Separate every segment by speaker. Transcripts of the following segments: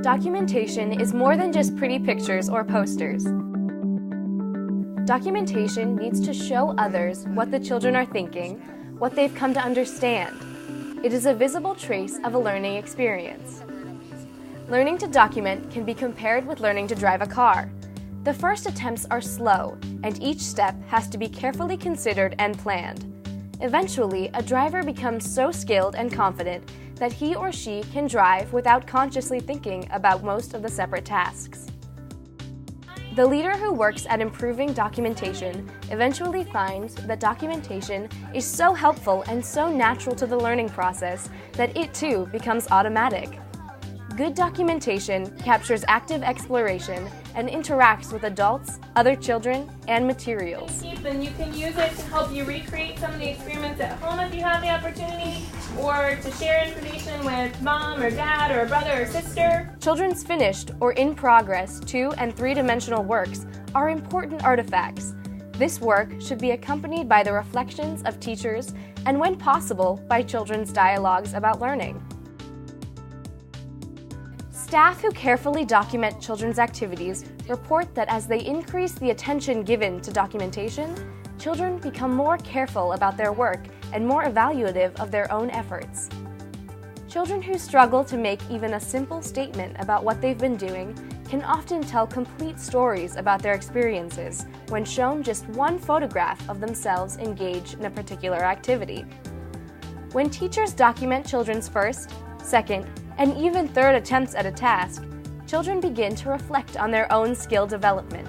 Speaker 1: Documentation is more than just pretty pictures or posters. Documentation needs to show others what the children are thinking, what they've come to understand. It is a visible trace of a learning experience. Learning to document can be compared with learning to drive a car. The first attempts are slow, and each step has to be carefully considered and planned. Eventually, a driver becomes so skilled and confident that he or she can drive without consciously thinking about most of the separate tasks. The leader who works at improving documentation eventually finds that documentation is so helpful and so natural to the learning process that it too becomes automatic. Good documentation captures active exploration and interacts with adults, other children, and materials.
Speaker 2: And you can use it to help you recreate some of the experiments at home if you have the opportunity, or to share information with mom or dad or a brother or sister.
Speaker 1: Children's finished or in progress 2- and 3-dimensional works are important artifacts. This work should be accompanied by the reflections of teachers and, when possible, by children's dialogues about learning. Staff who carefully document children's activities report that as they increase the attention given to documentation, children become more careful about their work and more evaluative of their own efforts. Children who struggle to make even a simple statement about what they've been doing can often tell complete stories about their experiences when shown just one photograph of themselves engaged in a particular activity. When teachers document children's first, second, and even third attempts at a task, children begin to reflect on their own skill development.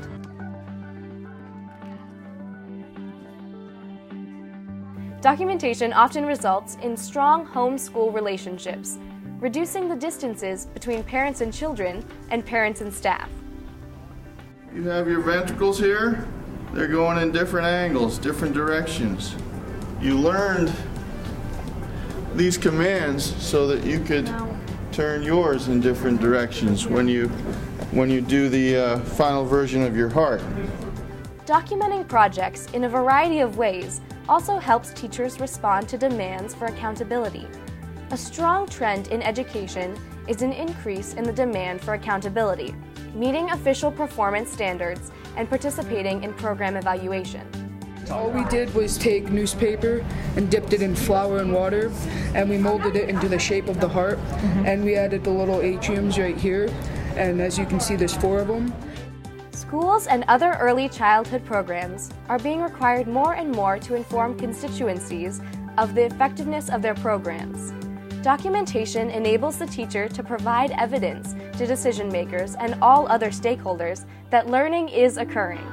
Speaker 1: Documentation often results in strong home-school relationships, reducing the distances between parents and children and parents and staff.
Speaker 3: You have your ventricles here. They're going in different angles, different directions. You learned these commands so that you could turn yours in different directions when you do the final version of your heart.
Speaker 1: Documenting projects in a variety of ways also helps teachers respond to demands for accountability. A strong trend in education is an increase in the demand for accountability, meeting official performance standards and participating in program evaluation.
Speaker 4: All we did was take newspaper and dipped it in flour and water, and we molded it into the shape of the heart, and we added the little atriums right here, and as you can see, there's 4 of them.
Speaker 1: Schools and other early childhood programs are being required more and more to inform constituencies of the effectiveness of their programs. Documentation enables the teacher to provide evidence to decision makers and all other stakeholders that learning is occurring.